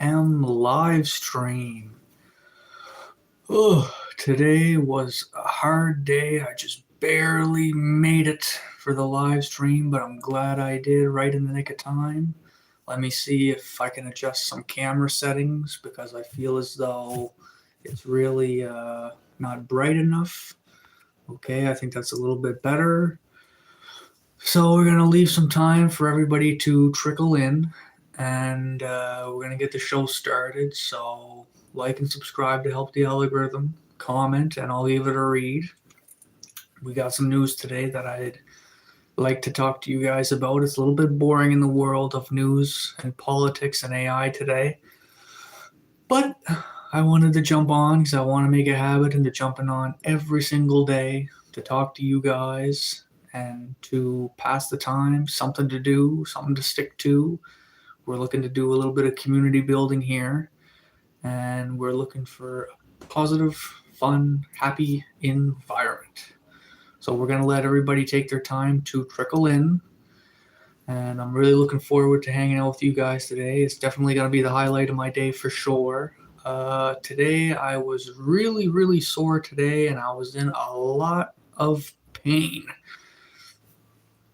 a.m. live stream. Oh, today was a hard day. I just barely made it for the live stream, but I'm glad I did right in the nick of time. Let me see if I can adjust some camera settings because I feel as though it's really not bright enough. Okay, I think that's a little bit better. So we're going to leave some time for everybody to trickle in, and we're going to get the show started. So like and subscribe to help the algorithm, comment, and I'll give it a read. We got some news today that I'd like to talk to you guys about. It's a little bit boring in the world of news and politics and AI today, but I wanted to jump on because I want to make a habit into jumping on every single day to talk to you guys and to pass the time, something to do, something to stick to. We're looking to do a little bit of community building here, and we're looking for a positive, fun, happy environment. So we're going to let everybody take their time to trickle in, and I'm really looking forward to hanging out with you guys today. It's definitely going to be the highlight of my day for sure. Today I was really sore today, and I was in a lot of pain.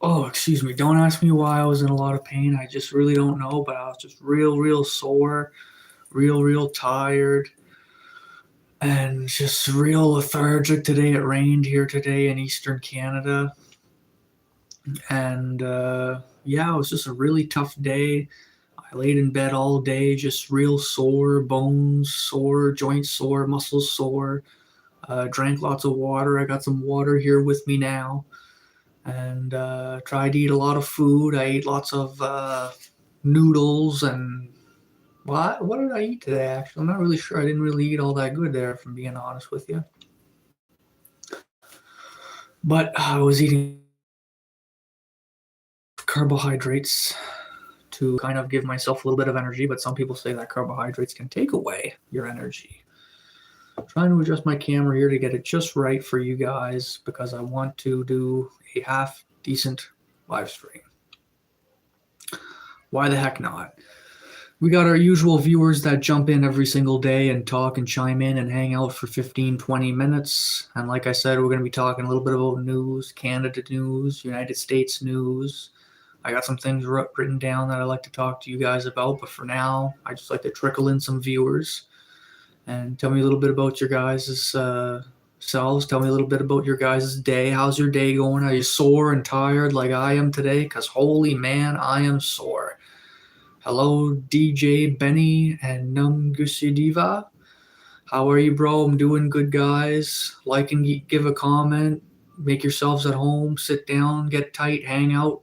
Oh, excuse me. Don't ask me why I was in a lot of pain. I just really don't know, but I was just real sore, real tired, and just real lethargic today. It rained here today in Eastern Canada. And yeah, it was just a really tough day. I laid in bed all day, just real sore, bones sore, joints sore, muscles sore. Drank lots of water. I got some water here with me now. And tried to eat a lot of food. I ate lots of noodles and what did I eat today? Actually, I'm not really sure. I didn't really eat all that good there, if I'm being honest with you. But I was eating carbohydrates to kind of give myself a little bit of energy. But some people say that carbohydrates can take away your energy. I'm trying to adjust my camera here to get it just right for you guys because I want to do a half decent live stream. Why the heck not? We got our usual viewers that jump in every single day and talk and chime in and hang out for 15-20 minutes. And like I said, we're going to be talking a little bit about news, Canada news, United States news. I got some things written down that I'd like to talk to you guys about, but for now, I just like to trickle in some viewers and tell me a little bit about your guys' selves. Tell me a little bit about your guys' day. How's your day going? Are you sore and tired like I am today? Because holy man, I am sore. Hello, DJ Benny and Num Gusidiva. How are you, bro? I'm doing good, guys. Like and give a comment. Make yourselves at home. Sit down, get tight, hang out.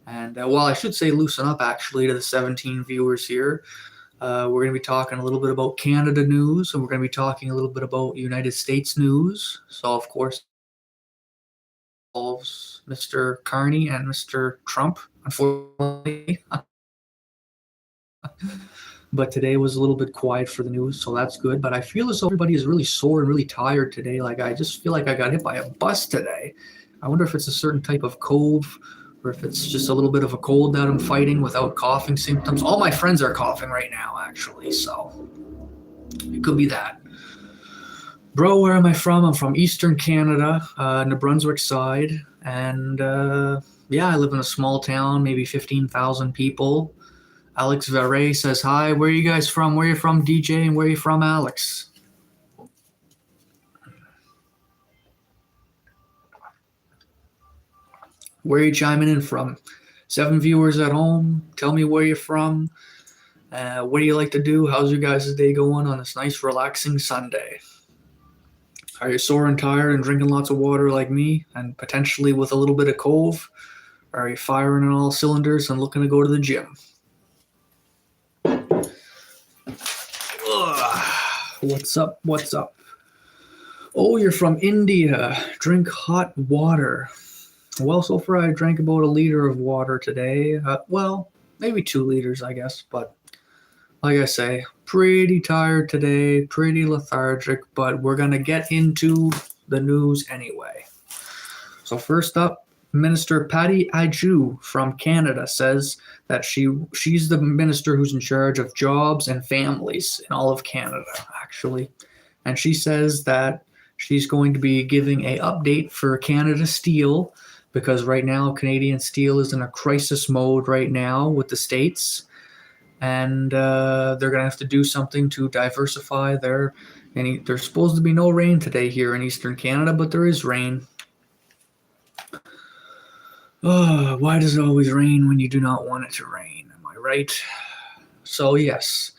And, well, I should say loosen up, actually, to the 17 viewers here. We're going to be talking a little bit about Canada news, and we're going to be talking a little bit about United States news. So, of course, involves Mr. Carney and Mr. Trump, unfortunately. But today was a little bit quiet for the news, so that's good. But I feel as though everybody is really sore and really tired today. Like, I just feel like I got hit by a bus today. I wonder if it's a certain type of cove or if it's just a little bit of a cold that I'm fighting without coughing symptoms. All my friends are coughing right now, actually, so it could be that. Bro, where am I from? I'm from Eastern Canada, New Brunswick side, and yeah, I live in a small town, maybe 15,000 people. Alex Verre says hi. Where are you guys from? Where are you from, DJ, and where are you from, Alex? Where are you chiming in from? 7 viewers at home. Tell me where you're from. What do you like to do? How's your guys' day going on this nice, relaxing Sunday? Are you sore and tired and drinking lots of water like me and potentially with a little bit of cove? Or are you firing on all cylinders and looking to go to the gym? What's up? What's up? Oh, you're from India. Drink hot water. Well, so far I drank about 1 liter of water today. Well, maybe 2 liters, I guess. But like I say, pretty tired today, pretty lethargic, but we're going to get into the news anyway. So first up, Minister Patty Ajou from Canada says that she's the minister who's in charge of jobs and families in all of Canada, actually. And she says that she's going to be giving a update for Canada Steel because right now Canadian Steel is in a crisis mode right now with the states, and they're going to have to do something to diversify their. And there's supposed to be no rain today here in Eastern Canada, but there is rain. Oh, why does it always rain when you do not want it to rain? Am I right? So, yes.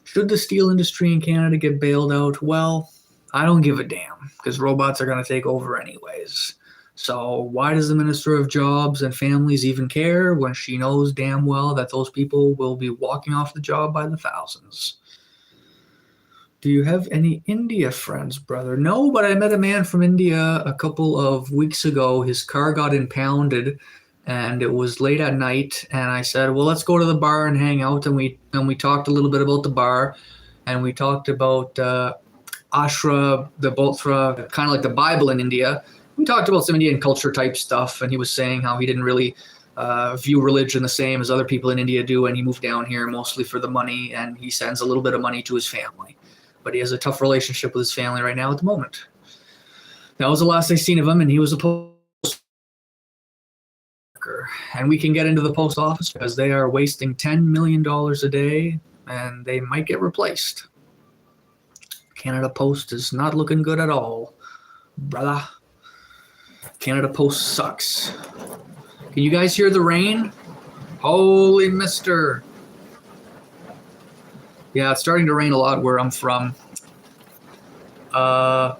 Should the steel industry in Canada get bailed out? Well, I don't give a damn because robots are going to take over anyways. So, why does the Minister of Jobs and Families even care when she knows damn well that those people will be walking off the job by the thousands? Do you have any India friends, brother? No, but I met a man from India a couple of weeks ago. His car got impounded and it was late at night, and I said, "Well, let's go to the bar and hang out." And we talked a little bit about the bar, and we talked about Ashra, the Botra, kind of like the Bible in India. We talked about some Indian culture type stuff, and he was saying how he didn't really view religion the same as other people in India do, and he moved down here mostly for the money, and he sends a little bit of money to his family. But he has a tough relationship with his family right now at the moment. That was the last I seen of him, and he was a post worker. And we can get into the post office because they are wasting $10 million a day, and they might get replaced. Canada Post is not looking good at all, brother. Canada Post sucks. Can you guys hear the rain? Holy mister. Yeah, it's starting to rain a lot where I'm from.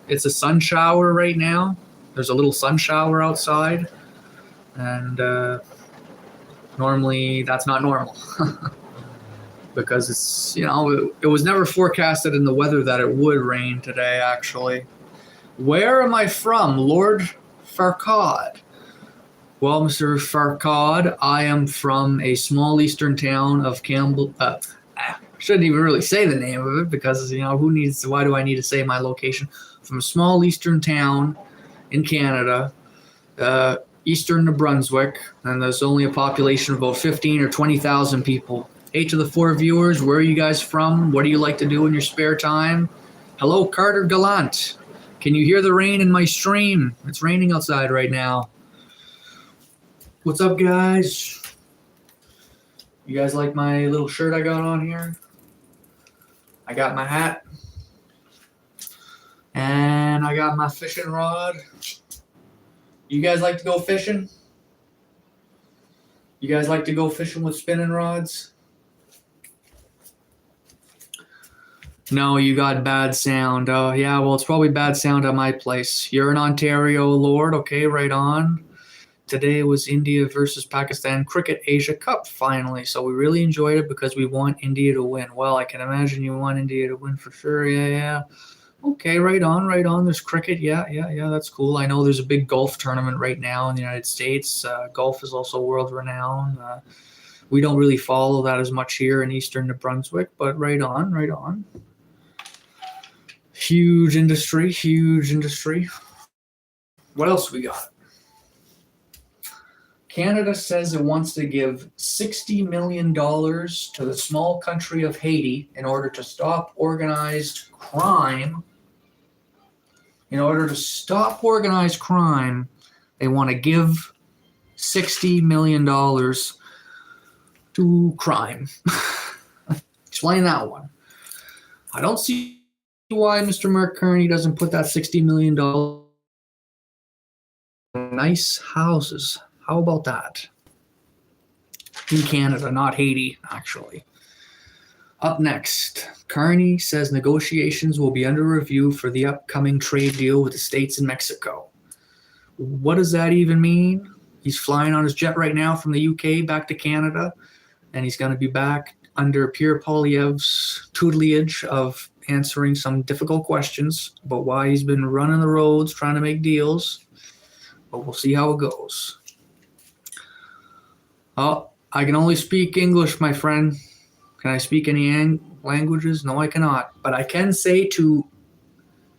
It's a sun shower right now. There's a little sun shower outside. And normally that's not normal. Because it's, it was never forecasted in the weather that it would rain today, actually. Where am I from? Lord Farquaad. Well, Mr. Farquaad, I am from a small eastern town of Campbell. Shouldn't even really say the name of it because, why do I need to say my location? From a small eastern town in Canada, eastern New Brunswick, and there's only a population of about 15 or 20,000 people. Hey, to the 4 viewers, where are you guys from? What do you like to do in your spare time? Hello, Carter Gallant. Can you hear the rain in my stream? It's raining outside right now. What's up, guys? You guys like my little shirt I got on here? I got my hat. And I got my fishing rod. You guys like to go fishing? You guys like to go fishing with spinning rods? No, you got bad sound. Oh, yeah, well, it's probably bad sound at my place. You're in Ontario, Lord. Okay, right on. Today was India versus Pakistan Cricket Asia Cup finally. So we really enjoyed it because we want India to win. Well, I can imagine you want India to win for sure. Yeah. Okay, right on. There's cricket. Yeah, that's cool. I know there's a big golf tournament right now in the United States. Golf is also world renowned. We don't really follow that as much here in Eastern New Brunswick, but right on. Huge industry. What else we got? Canada says it wants to give $60 million to the small country of Haiti in order to stop organized crime. In order to stop organized crime, they want to give $60 million to crime. Explain that one. I don't see why Mr. Mark Carney doesn't put that $60 million nice houses. How about that? In Canada, not Haiti, actually. Up next, Carney says negotiations will be under review for the upcoming trade deal with the States and Mexico. What does that even mean? He's flying on his jet right now from the UK back to Canada, and he's going to be back under Pierre Poilievre's tutelage of answering some difficult questions about why he's been running the roads, trying to make deals. But we'll see how it goes. Oh, I can only speak English, my friend. Can I speak any languages? No, I cannot. But I can say to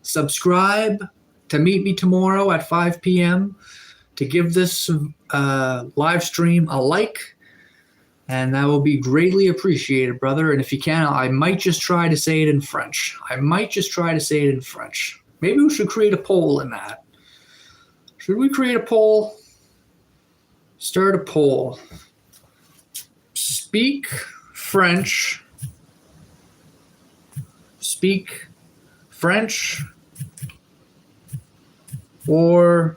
subscribe, to meet me tomorrow at 5 p.m. to give this live stream a like, and that will be greatly appreciated, brother. And if you can, I might just try to say it in French. Maybe we should create a poll in that. Should we create a poll? Start a poll. Speak French. Speak French or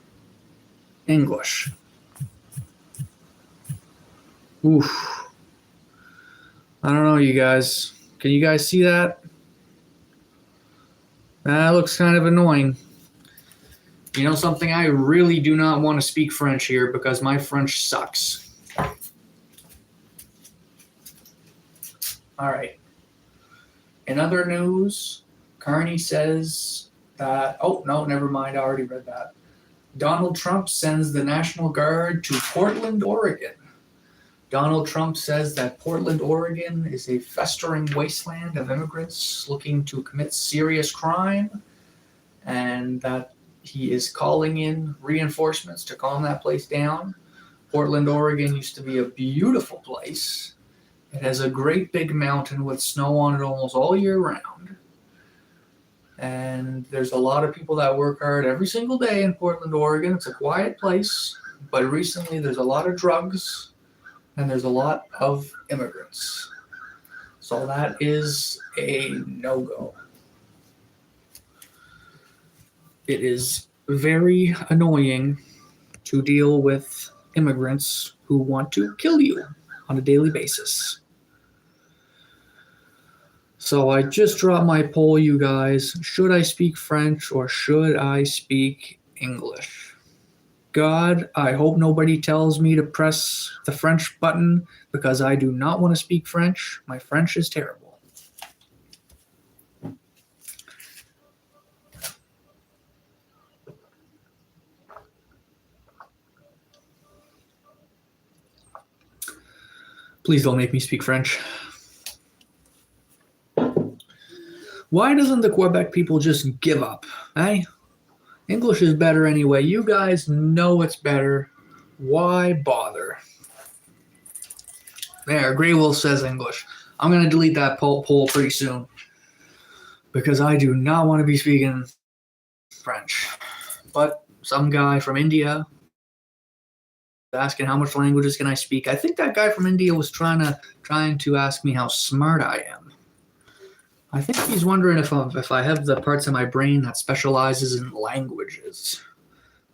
English. Oof. I don't know, you guys. Can you guys see that? That looks kind of annoying. You know something? I really do not want to speak French here because my French sucks. All right. In other news, Carney says that, oh, no, never mind. I already read that. Donald Trump sends the National Guard to Portland, Oregon. Donald Trump says that Portland, Oregon is a festering wasteland of immigrants looking to commit serious crime, and that he is calling in reinforcements to calm that place down. Portland, Oregon used to be a beautiful place. It has a great big mountain with snow on it almost all year round. And there's a lot of people that work hard every single day in Portland, Oregon. It's a quiet place, but recently there's a lot of drugs and there's a lot of immigrants. So that is a no-go. It is very annoying to deal with immigrants who want to kill you on a daily basis. So I just dropped my poll, you guys. Should I speak French or should I speak English? God, I hope nobody tells me to press the French button because I do not want to speak French. My French is terrible. Please don't make me speak French. Why doesn't the Quebec people just give up, eh? English is better anyway. You guys know it's better. Why bother? There, Grey Wolf says English. I'm going to delete that poll pretty soon because I do not want to be speaking French. But some guy from India asking how much languages can I speak. I think that guy from India was trying to ask me how smart I am. I think he's wondering if I have the parts of my brain that specializes in languages.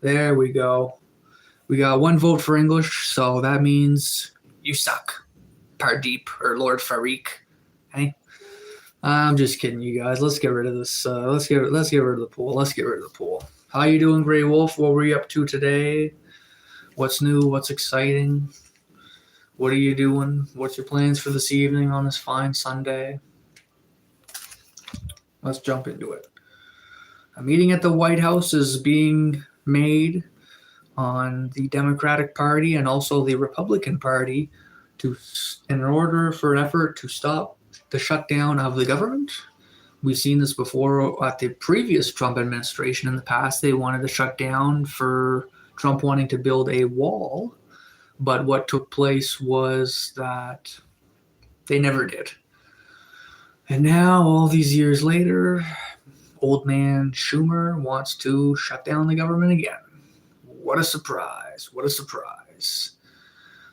There we go. We got one vote for English, so that means you suck, Pardeep or Lord Farik. Hey, I'm just kidding, you guys. Let's get rid of this. Let's get rid of the poll. How you doing, Grey Wolf? What were you up to today? What's new? What's exciting? What are you doing? What's your plans for this evening on this fine Sunday? Let's jump into it. A meeting at the White House is being made on the Democratic Party and also the Republican Party in order for an effort to stop the shutdown of the government. We've seen this before at the previous Trump administration in the past. They wanted to shut down for Trump wanting to build a wall, but what took place was that they never did. And now, all these years later, old man Schumer wants to shut down the government again. What a surprise. What a surprise.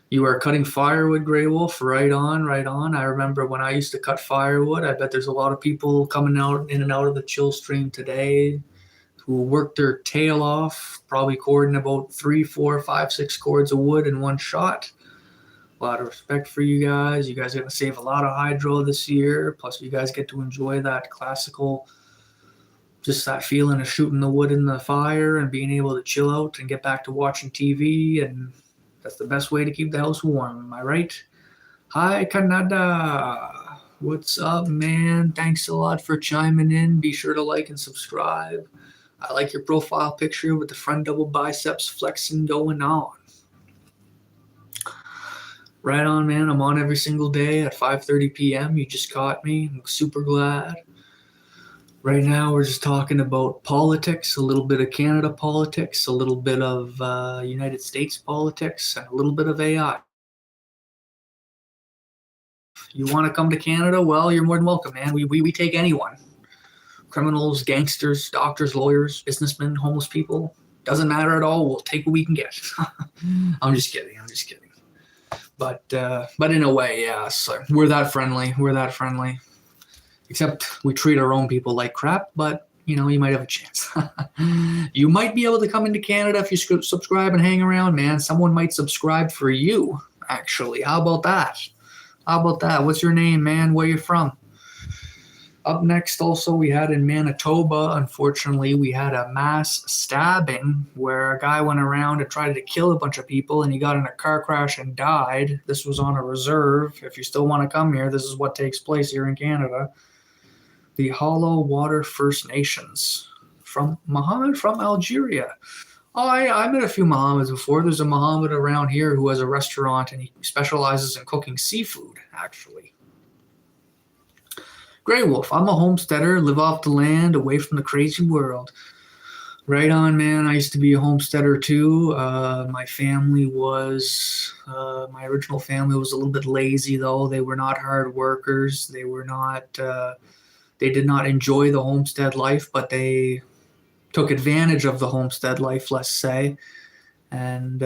You are cutting firewood, Grey Wolf. Right on, right on. I remember when I used to cut firewood. I bet there's a lot of people coming out in and out of the Chillstream today who worked their tail off, probably cording about 3, 4, 5, 6 cords of wood in one shot. A lot of respect for you guys. You guys are going to save a lot of hydro this year. Plus, you guys get to enjoy that classical, just that feeling of shooting the wood in the fire and being able to chill out and get back to watching TV. And that's the best way to keep the house warm. Am I right? Hi, Canada. What's up, man? Thanks a lot for chiming in. Be sure to like and subscribe. I like your profile picture with the front double biceps flexing going on. Right on, man. I'm on every single day at 5:30 p.m. You just caught me. I'm super glad. Right now, we're just talking about politics, a little bit of Canada politics, a little bit of United States politics, and a little bit of AI. If you want to come to Canada, well, you're more than welcome, man. We take anyone: criminals, gangsters, doctors, lawyers, businessmen, homeless people. Doesn't matter at all. We'll take what we can get. I'm just kidding. I'm just kidding. But in a way, yeah. So we're that friendly. We're that friendly. Except we treat our own people like crap, but you might have a chance. You might be able to come into Canada if you subscribe and hang around, man. Someone might subscribe for you, actually. How about that? How about that? What's your name, man? Where you from? Up next, also, we had in Manitoba, unfortunately, we had a mass stabbing where a guy went around and tried to kill a bunch of people and he got in a car crash and died. This was on a reserve. If you still want to come here, this is what takes place here in Canada. The Hollow Water First Nations from Muhammad from Algeria. I met a few Mohammeds before. There's a Mohammed around here who has a restaurant and he specializes in cooking seafood, actually. Grey Wolf, I'm a homesteader, live off the land, away from the crazy world. Right on, man. I used to be a homesteader too. My family was, my original family was a little bit lazy though. They were not hard workers. They were not, they did not enjoy the homestead life, but they took advantage of the homestead life, let's say. And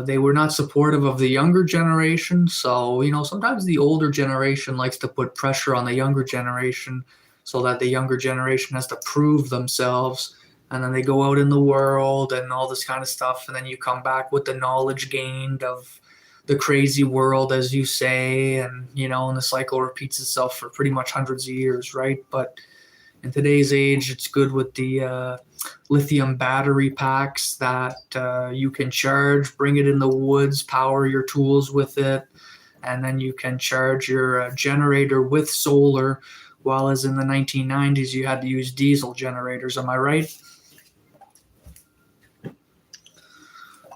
they were not supportive of the younger generation. So, sometimes the older generation likes to put pressure on the younger generation so that the younger generation has to prove themselves. And then they go out in the world and all this kind of stuff. And then you come back with the knowledge gained of the crazy world, as you say. And the cycle repeats itself for pretty much hundreds of years, right? But in today's age, it's good with the lithium battery packs that you can charge, bring it in the woods, power your tools with it, and then you can charge your generator with solar, while as in the 1990s, you had to use diesel generators. Am I right?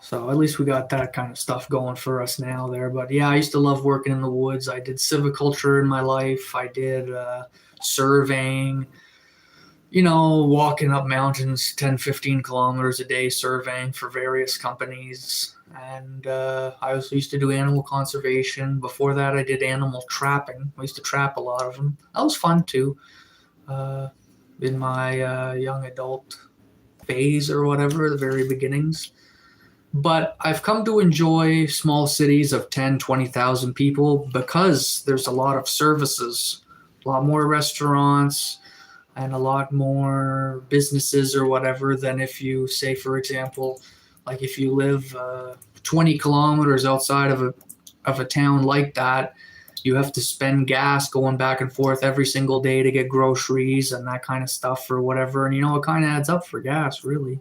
So at least we got that kind of stuff going for us now there. But yeah, I used to love working in the woods. I did civiculture in my life. I did surveying, walking up mountains 10, 15 kilometers a day surveying for various companies. And I also used to do animal conservation. Before that, I did animal trapping. I used to trap a lot of them. That was fun too, in my young adult phase or whatever, the very beginnings. But I've come to enjoy small cities of 10, 20,000 people because there's a lot of services, a lot more restaurants, and a lot more businesses or whatever than if you say, for example, like if you live 20 kilometers outside of a town like that, you have to spend gas going back and forth every single day to get groceries and that kind of stuff or whatever. And it kind of adds up for gas, really.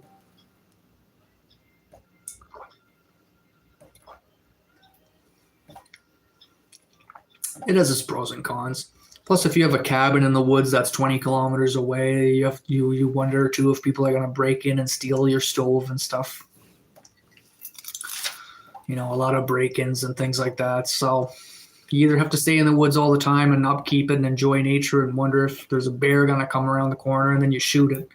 It has its pros and cons. Plus, if you have a cabin in the woods that's 20 kilometers away, you wonder too if people are going to break in and steal your stove and stuff. A lot of break-ins and things like that. So you either have to stay in the woods all the time and upkeep it and enjoy nature and wonder if there's a bear going to come around the corner and then you shoot it.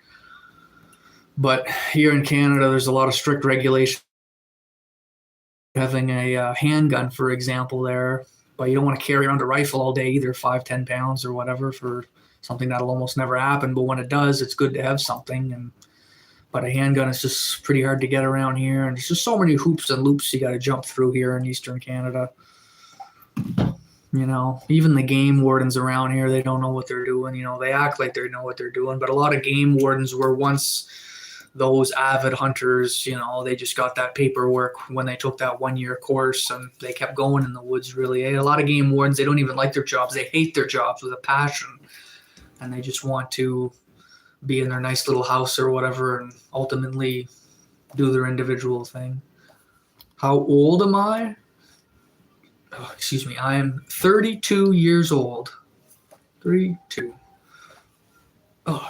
But here in Canada, there's a lot of strict regulation. Having a handgun, for example, there, but you don't want to carry around a rifle all day either, 5, 10 pounds or whatever, for something that'll almost never happen. But when it does, it's good to have something. But a handgun is just pretty hard to get around here, and there's just so many hoops and loops you got to jump through here in Eastern Canada. Even the game wardens around here, they don't know what they're doing. They act like they know what they're doing, but a lot of game wardens were once those avid hunters. They just got that paperwork when they took that 1 year course and they kept going in the woods, really. A lot of game wardens, they don't even like their jobs. They hate their jobs with a passion, and they just want to be in their nice little house or whatever and ultimately do their individual thing. How old am I? Oh, excuse me. I am 32 years old. 32.